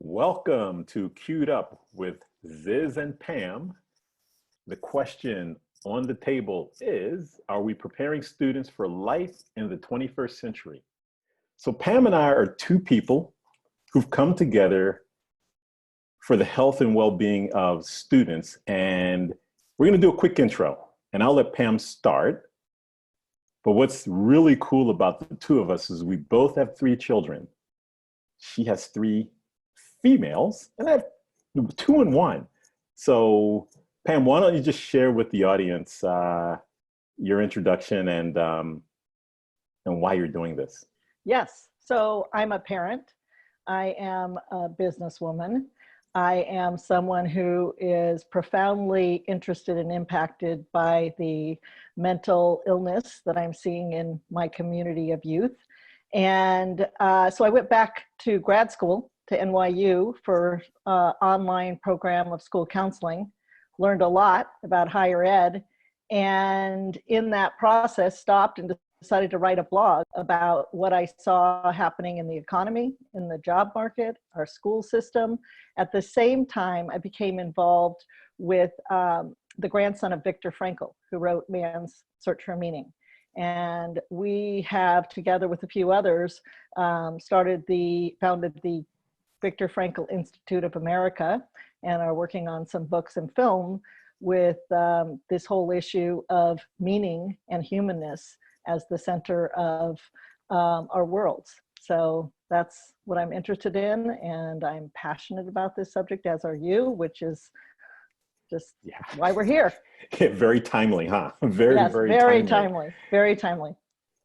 Welcome to Queued Up with Ziz and Pam. The question on the table is, are we preparing students for life in the 21st century? So Pam and I are two people who've come together for the health and well-being of students. And we're gonna do a quick intro and I'll let Pam start. But what's really cool about the two of us is we both have three children. She has three females, and I have two and one. So Pam, why don't you just share with the audience your introduction and why you're doing this? Yes, so I'm a parent. I am a businesswoman. I am someone who is profoundly interested and impacted by the mental illness that I'm seeing in my community of youth. And so I went back to grad school to NYU for online program of school counseling, learned a lot about higher ed, and in that process stopped and decided to write a blog about what I saw happening in the economy, in the job market, our school system. At the same time, I became involved with the grandson of Viktor Frankl, who wrote Man's Search for Meaning. And we have, together with a few others, founded the Viktor Frankl Institute of America, and are working on some books and film with this whole issue of meaning and humanness as the center of our worlds. So that's what I'm interested in, and I'm passionate about this subject, as are you, which is just why we're here. Very timely, huh? Very timely. Very timely.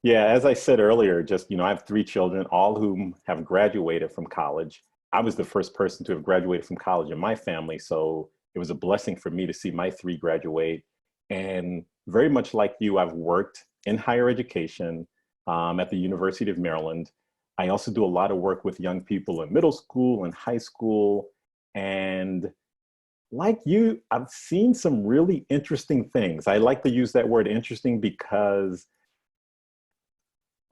Yeah, as I said earlier, I have three children, all whom have graduated from college. I was the first person to have graduated from college in my family, so it was a blessing for me to see my three graduate. And very much like you, I've worked in higher education at the University of Maryland. I also do a lot of work with young people in middle school and high school. And like you, I've seen some really interesting things. I like to use that word interesting because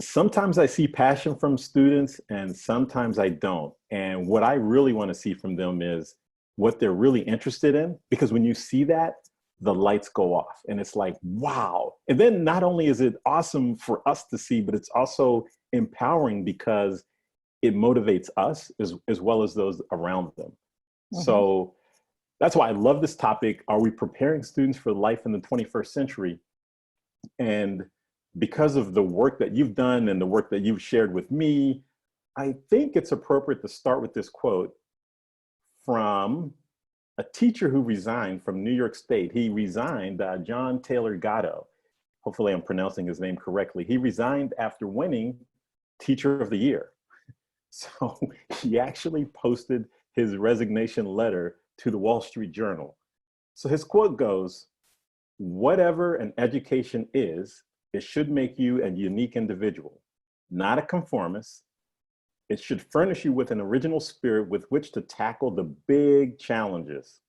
sometimes I see passion from students and sometimes I don't. And what I really want to see from them is what they're really interested in, because when you see that, the lights go off and it's like, wow. And then not only is it awesome for us to see, but it's also empowering because it motivates us as well as those around them. Mm-hmm. So that's why I love this topic. Are we preparing students for life in the 21st century? And because of the work that you've done and the work that you've shared with me, I think it's appropriate to start with this quote from a teacher who resigned from New York State. He resigned, John Taylor Gatto. Hopefully I'm pronouncing his name correctly. He resigned after winning Teacher of the Year. So he actually posted his resignation letter to the Wall Street Journal. So his quote goes, "Whatever an education is, it should make you a unique individual, not a conformist. It should furnish you with an original spirit with which to tackle the big challenges.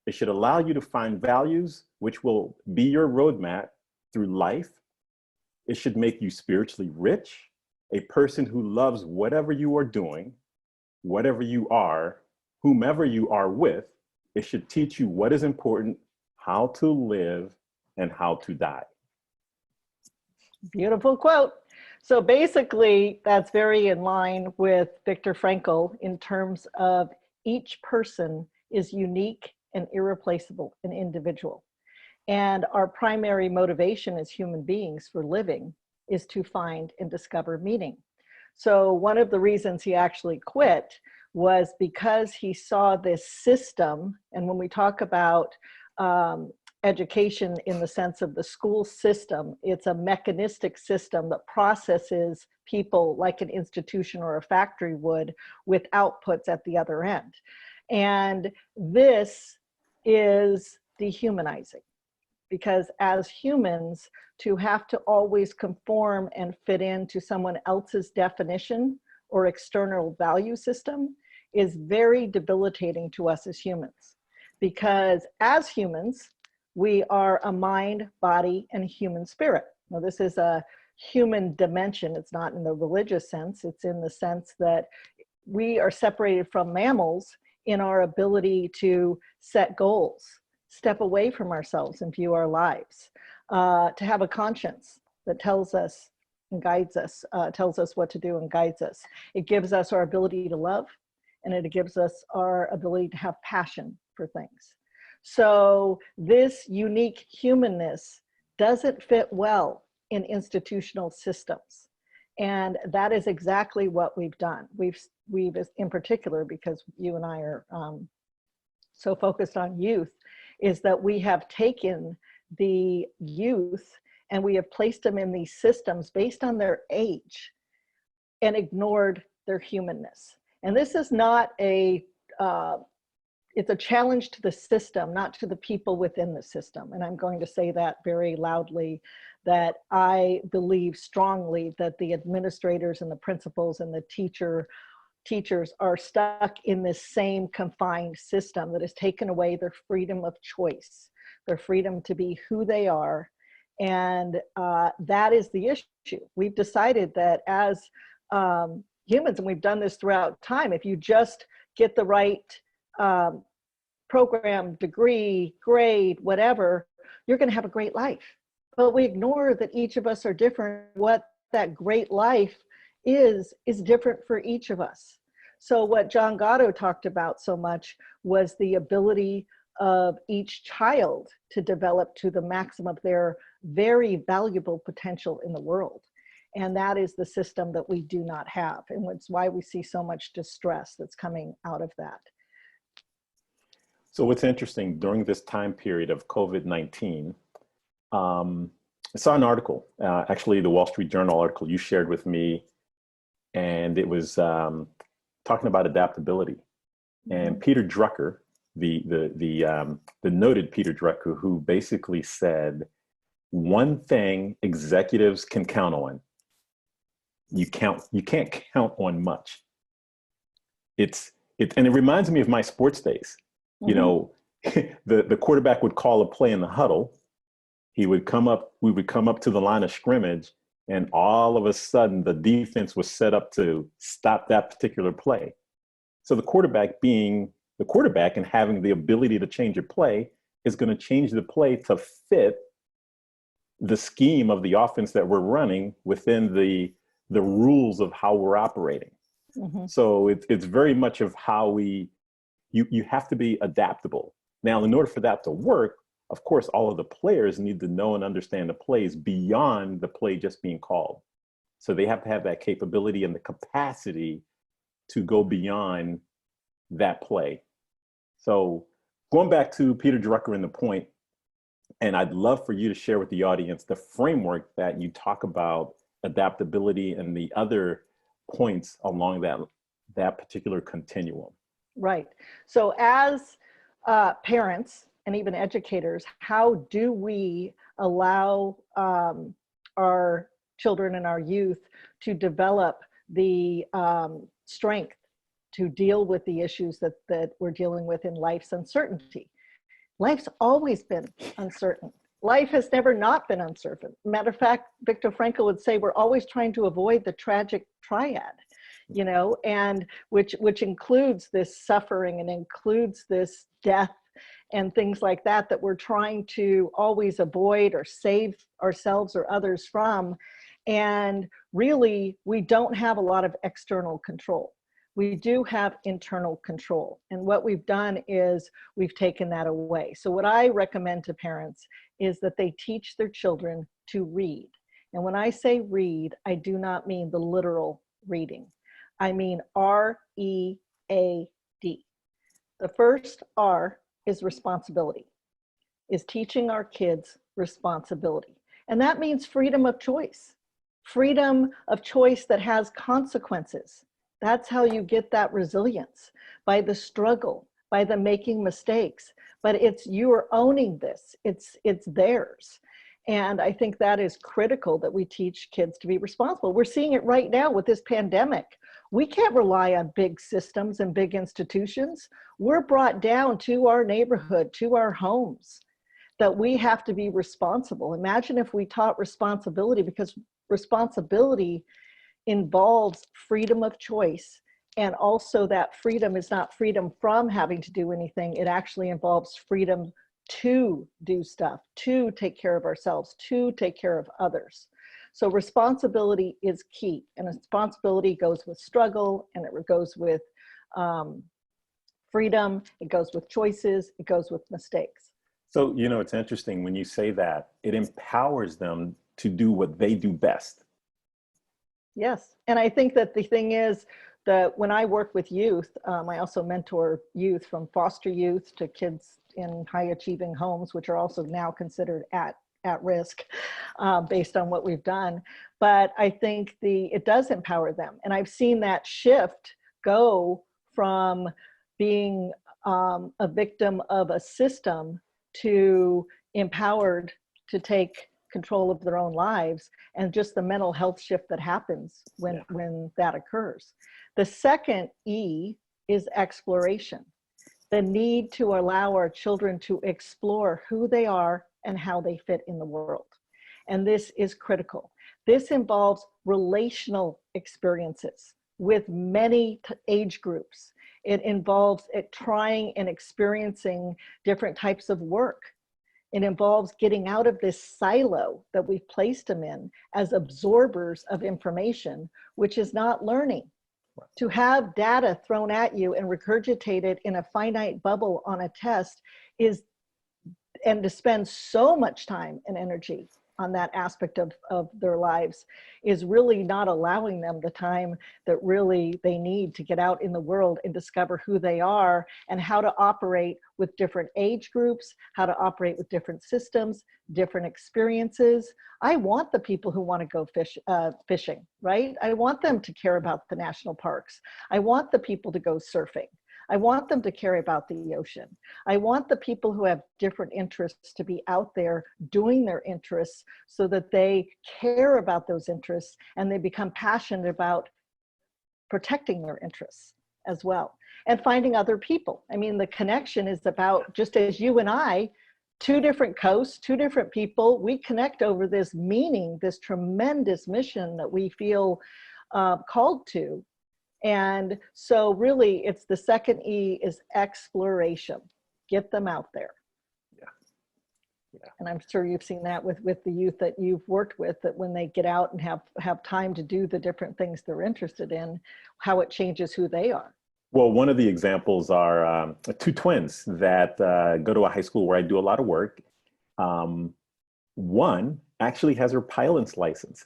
It should allow you to find values which will be your roadmap through life. It should make you spiritually rich, a person who loves whatever you are doing, whatever you are, whomever you are with. It should teach you what is important, how to live, and how to die." Beautiful quote. So basically, that's very in line with Viktor Frankl in terms of each person is unique and irreplaceable, an individual. And our primary motivation as human beings for living is to find and discover meaning. So one of the reasons he actually quit was because he saw this system. And when we talk about education in the sense of the school system, it's a mechanistic system that processes people like an institution or a factory would, with outputs at the other end. And this is dehumanizing, because as humans, to have to always conform and fit into someone else's definition or external value system is very debilitating to us as humans. Because as humans, we are a mind, body, and human spirit. Now, this is a human dimension. It's not in the religious sense. It's in the sense that we are separated from mammals in our ability to set goals, step away from ourselves and view our lives, to have a conscience that tells us and guides us, tells us what to do and guides us. It gives us our ability to love, and it gives us our ability to have passion for things. So this unique humanness doesn't fit well in institutional systems. And that is exactly what we've done. We've in particular, because you and I are so focused on youth, is that we have taken the youth and we have placed them in these systems based on their age and ignored their humanness. And this is not it's a challenge to the system, not to the people within the system. And I'm going to say that very loudly, that I believe strongly that the administrators and the principals and the teachers are stuck in this same confined system that has taken away their freedom of choice, their freedom to be who they are. And that is the issue. We've decided that as humans, and we've done this throughout time, if you just get the right program, degree, grade, whatever, you're going to have a great life. But we ignore that each of us are different. What that great life is different for each of us. So what John Gatto talked about so much was the ability of each child to develop to the maximum of their very valuable potential in the world. And that is the system that we do not have. And it's why we see so much distress that's coming out of that. So what's interesting, during this time period of COVID-19, I saw an article, actually the Wall Street Journal article you shared with me, and it was talking about adaptability. And Peter Drucker, the noted Peter Drucker, who basically said, one thing executives can count on, you can't count on much. And it reminds me of my sports days. You know, the quarterback would call a play in the huddle. We would come up to the line of scrimmage, and all of a sudden the defense was set up to stop that particular play. So the quarterback, being the quarterback and having the ability to change a play, is going to change the play to fit the scheme of the offense that we're running within the rules of how we're operating. So it's very much of how you have to be adaptable. Now, in order for that to work, of course, all of the players need to know and understand the plays beyond the play just being called. So they have to have that capability and the capacity to go beyond that play. So going back to Peter Drucker and the point, and I'd love for you to share with the audience the framework that you talk about adaptability and the other points along that particular continuum. Right. So as parents and even educators, how do we allow our children and our youth to develop the strength to deal with the issues that we're dealing with in life's uncertainty? Life's always been uncertain. Life has never not been uncertain. Matter of fact, Viktor Frankl would say we're always trying to avoid the tragic triad, you know, and which includes this suffering and includes this death and things like that we're trying to always avoid or save ourselves or others from. And really, we don't have a lot of external control. We do have internal control. And what we've done is we've taken that away. So what I recommend to parents is that they teach their children to read. And when I say read, I do not mean the literal reading. I mean R-E-A-D. The first R is responsibility, is teaching our kids responsibility. And that means freedom of choice that has consequences. That's how you get that resilience, by the struggle, by the making mistakes. But it's you're owning this, it's theirs. And I think that is critical, that we teach kids to be responsible. We're seeing it right now with this pandemic. We can't rely on big systems and big institutions. We're brought down to our neighborhood, to our homes, that we have to be responsible. Imagine if we taught responsibility, because responsibility involves freedom of choice And also that freedom is not freedom from having to do anything. It actually involves freedom to do stuff, to take care of ourselves, to take care of others. So responsibility is key, and responsibility goes with struggle, and it goes with freedom, it goes with choices, it goes with mistakes. So, you know, it's interesting when you say that, it empowers them to do what they do best. Yes, and I think that the thing is that when I work with youth, I also mentor youth from foster youth to kids in high achieving homes, which are also now considered at risk based on what we've done. But I think it does empower them. And I've seen that shift go from being a victim of a system to empowered to take control of their own lives, and just the mental health shift that happens when that occurs. The second E is exploration. The need to allow our children to explore who they are and how they fit in the world. And this is critical. This involves relational experiences with many age groups. It involves trying and experiencing different types of work. It involves getting out of this silo that we've placed them in as absorbers of information, which is not learning. To have data thrown at you and regurgitated in a finite bubble on a test and to spend so much time and energy on that aspect of their lives is really not allowing them the time that really they need to get out in the world and discover who they are and how to operate with different age groups, how to operate with different systems, different experiences. I want the people who want to go fishing, right? I want them to care about the national parks. I want the people to go surfing. I want them to care about the ocean. I want the people who have different interests to be out there doing their interests so that they care about those interests and they become passionate about protecting their interests as well. And finding other people. I mean, the connection is about, just as you and I, two different coasts, two different people, we connect over this meaning, this tremendous mission that we feel called to. And so really it's the second E is exploration. Get them out there. Yeah. And I'm sure you've seen that with the youth that you've worked with, that when they get out and have time to do the different things they're interested in, how it changes who they are. Well, one of the examples are two twins that go to a high school where I do a lot of work. One actually has her pilot's license.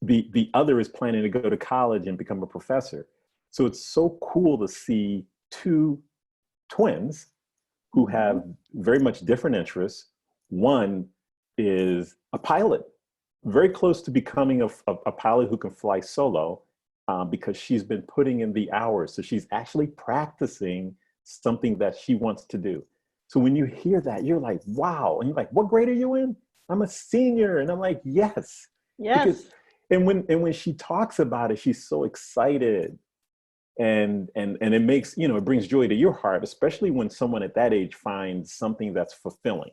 The other is planning to go to college and become a professor. So it's so cool to see two twins who have very much different interests. One is a pilot, very close to becoming a pilot who can fly solo because she's been putting in the hours. So she's actually practicing something that she wants to do. So when you hear that, you're like, wow. And you're like, what grade are you in? I'm a senior. And I'm like, yes. Yes. And when she talks about it, she's so excited, and it makes, you know, it brings joy to your heart, especially when someone at that age finds something that's fulfilling.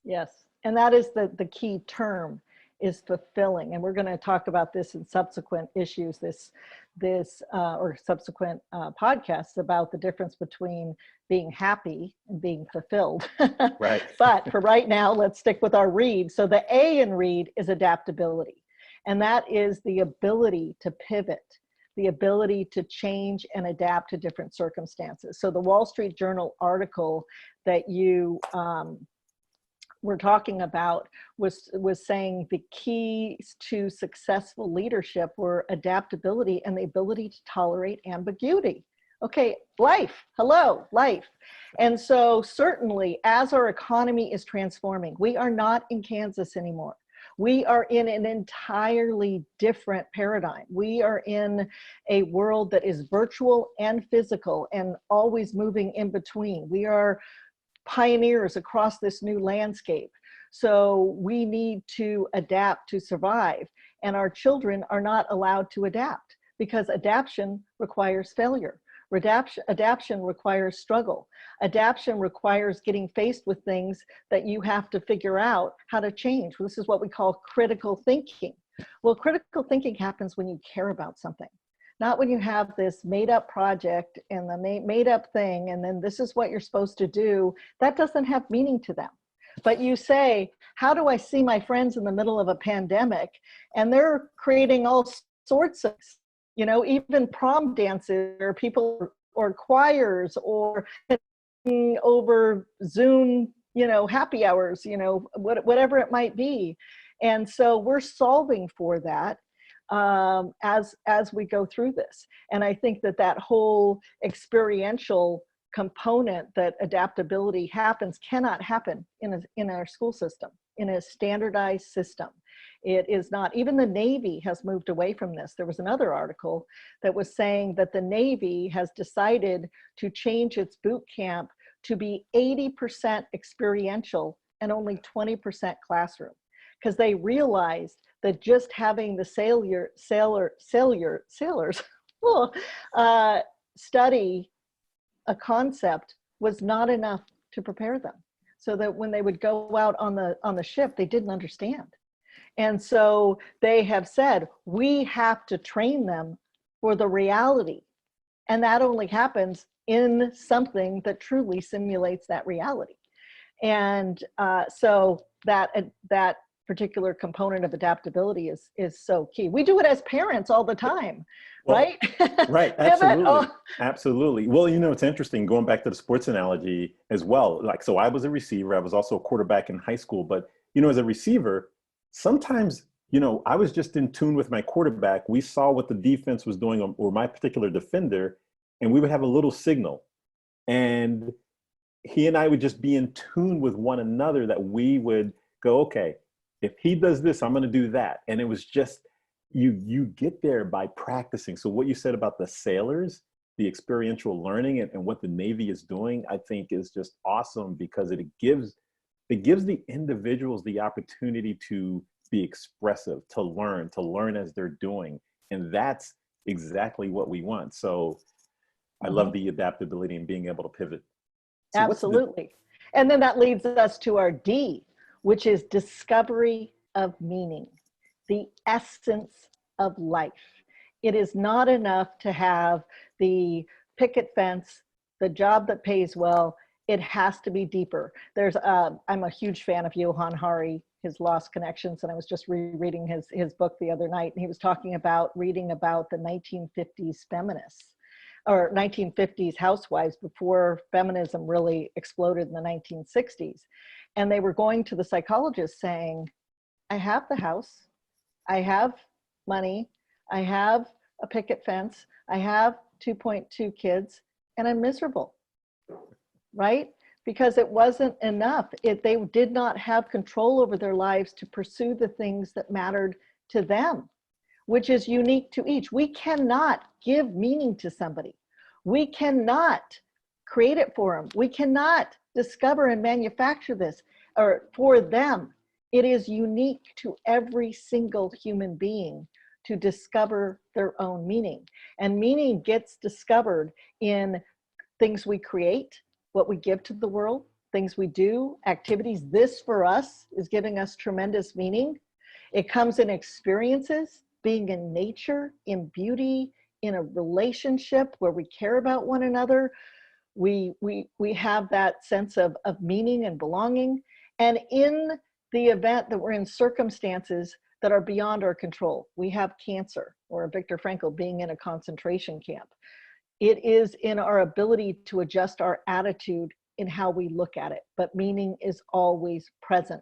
Yes, and that is the key term, is fulfilling. And we're going to talk about this in subsequent issues, or subsequent podcasts, about the difference between being happy and being fulfilled. Right. But for right now, let's stick with our R.E.A.D. So the A in R.E.A.D is adaptability. And that is the ability to pivot, the ability to change and adapt to different circumstances. So the Wall Street Journal article that you were talking about was saying the keys to successful leadership were adaptability and the ability to tolerate ambiguity. Okay, life, hello, life. And so certainly as our economy is transforming, we are not in Kansas anymore. We are in an entirely different paradigm. We are in a world that is virtual and physical and always moving in between. We are pioneers across this new landscape. So we need to adapt to survive. And our children are not allowed to adapt because adaptation requires failure. Adaptation requires struggle. Adaptation requires getting faced with things that you have to figure out how to change. This is what we call critical thinking. Well, critical thinking happens when you care about something. not when you have this made up project and the made up thing, and then this is what you're supposed to do. That doesn't have meaning to them. But you say, how do I see my friends in the middle of a pandemic? And they're creating all sorts of, you know, even prom dances or people or choirs or over Zoom, you know, happy hours, you know, whatever it might be. And so we're solving for that as we go through this. And I think that that whole experiential component that adaptability happens cannot happen in our school system, in a standardized system. It is not. Even the Navy has moved away from this. There was another article that was saying that the Navy has decided to change its boot camp to be 80% experiential and only 20% classroom, because they realized that just having the sailors study a concept was not enough to prepare them, so that when they would go out on the ship, they didn't understand. And so they have said, we have to train them for the reality. And that only happens in something that truly simulates that reality. And so that particular component of adaptability is so key. We do it as parents all the time, well, right? Right, absolutely, absolutely. Well, you know, it's interesting, going back to the sports analogy as well. Like, so I was a receiver, I was also a quarterback in high school, but, you know, as a receiver, sometimes, you know, I was just in tune with my quarterback. We saw what the defense was doing, or my particular defender, and we would have a little signal. And he and I would just be in tune with one another, that we would go, okay, if he does this, I'm going to do that. And it was just, you get there by practicing. So what you said about the sailors, the experiential learning, and what the Navy is doing, I think is just awesome, because it gives the individuals the opportunity to be expressive, to learn as they're doing. And that's exactly what we want. So I love the adaptability and being able to pivot. So absolutely. And then that leads us to our D, which is discovery of meaning, the essence of life. It is not enough to have the picket fence, the job that pays well. It has to be deeper. I'm a huge fan of Johann Hari, his Lost Connections, and I was just rereading his book the other night, and he was talking about reading about the 1950s feminists, or 1950s housewives, before feminism really exploded in the 1960s. And they were going to the psychologist saying, I have the house, I have money, I have a picket fence, I have 2.2 kids, and I'm miserable, right? Because it wasn't enough. They did not have control over their lives to pursue the things that mattered to them, which is unique to each. We cannot give meaning to somebody. We cannot create it for them. We cannot discover and manufacture this or for them. It is unique to every single human being to discover their own meaning. And meaning gets discovered in things we create, what we give to the world, things we do, activities. This for us is giving us tremendous meaning. It comes in experiences, being in nature, in beauty, in a relationship where we care about one another. We have that sense of meaning and belonging. And in the event that we're in circumstances that are beyond our control, we have cancer, or Viktor Frankl being in a concentration camp. It is in our ability to adjust our attitude in how we look at it, but meaning is always present.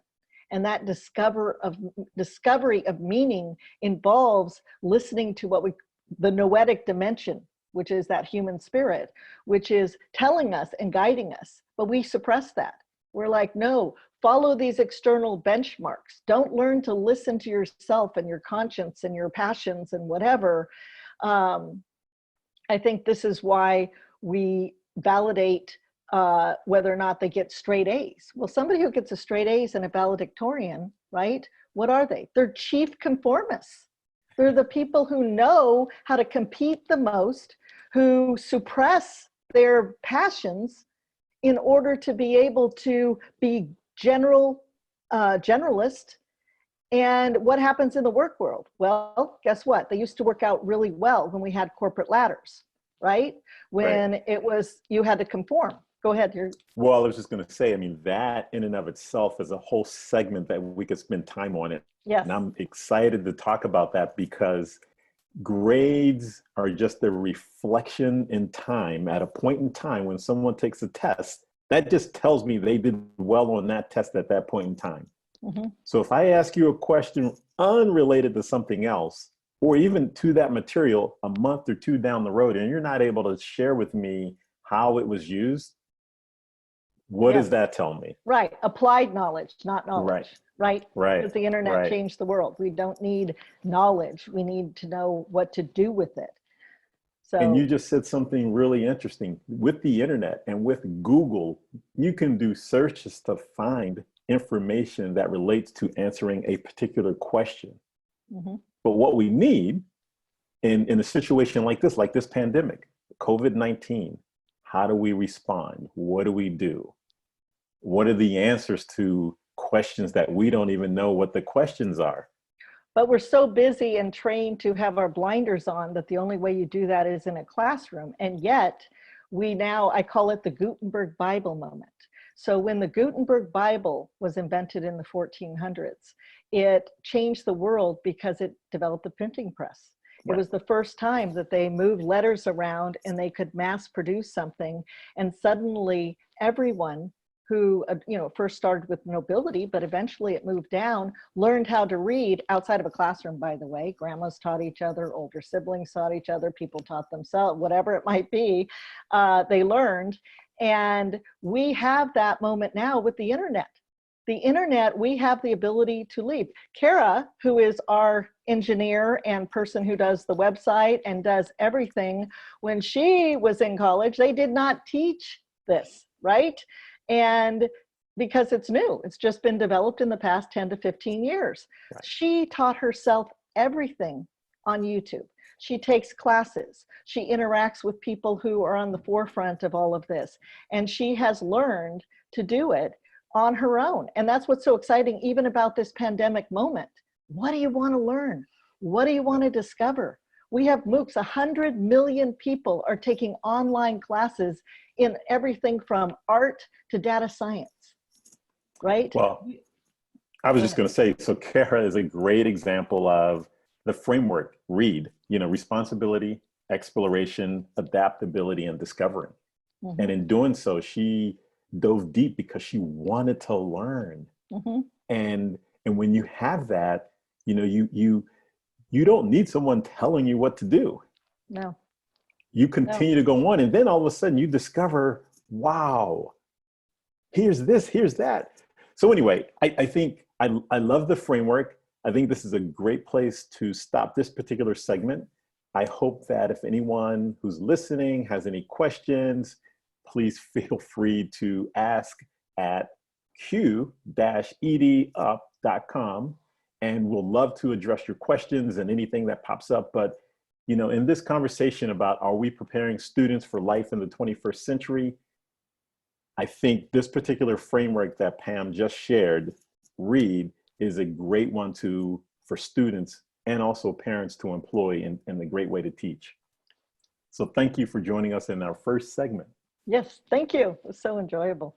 And that discovery of meaning involves listening to the noetic dimension, which is that human spirit, which is telling us and guiding us, but we suppress that. We're like, no, follow these external benchmarks. Don't learn to listen to yourself and your conscience and your passions and whatever. I think this is why we validate whether or not they get straight A's. Well, somebody who gets a straight A's and a valedictorian, right? What are they? They're chief conformists. They're the people who know how to compete the most, who suppress their passions in order to be able to be generalist And what happens in the work world? Well, guess what? They used to work out really well when we had corporate ladders, right? When it was, you had to conform. Go ahead. Well, I was just going to say, I mean, that in and of itself is a whole segment that we could spend time on it. Yes. And I'm excited to talk about that because grades are just a reflection in time at a point in time when someone takes a test. That just tells me they did well on that test at that point in time. Mm-hmm. So if I ask you a question unrelated to something else, or even to that material a month or two down the road, and you're not able to share with me how it was used, what does that tell me? Right. Applied knowledge, not knowledge. Right. Because the internet changed the world. We don't need knowledge. We need to know what to do with it. So, and you just said something really interesting. With the internet and with Google, you can do searches to find information that relates to answering a particular question. Mm-hmm. But what we need in a situation like this pandemic, COVID-19, how do we respond? What do we do? What are the answers to questions that we don't even know what the questions are? But we're so busy and trained to have our blinders on that the only way you do that is in a classroom. And yet we now, I call it the Gutenberg Bible moment. So when the Gutenberg Bible was invented in the 1400s, it changed the world because it developed the printing press. It was the first time that they moved letters around and they could mass produce something. And suddenly everyone who, first started with nobility, but eventually it moved down, learned how to read outside of a classroom, by the way. Grandmas taught each other, older siblings taught each other, people taught themselves, whatever it might be, they learned. And we have that moment now with the internet. The internet, we have the ability to leave. Kara, who is our engineer and person who does the website and does everything, when she was in college, they did not teach this, right? And because it's new, it's just been developed in the past 10 to 15 years. Right. She taught herself everything on YouTube. She takes classes. She interacts with people who are on the forefront of all of this. And she has learned to do it on her own. And that's what's so exciting, even about this pandemic moment. What do you want to learn? What do you want to discover? We have MOOCs. 100 million people are taking online classes in everything from art to data science, right? Well, I was just going to say, so Kara is a great example of the framework, R.E.A.D, responsibility, exploration, adaptability, and discovering. Mm-hmm. And in doing so, she dove deep because she wanted to learn. Mm-hmm. And when you have that, you don't need someone telling you what to do. No. You continue to go on, and then all of a sudden you discover, wow, here's this, here's that. So anyway, I think I love the framework. I think this is a great place to stop this particular segment. I hope that if anyone who's listening has any questions, please feel free to ask at q-edup.com, and we'll love to address your questions and anything that pops up. But in this conversation about are we preparing students for life in the 21st century, I think this particular framework that Pam just shared, R.E.A.D, is a great one for students and also parents to employ and a great way to teach. So thank you for joining us in our first segment. Yes, thank you. It was so enjoyable.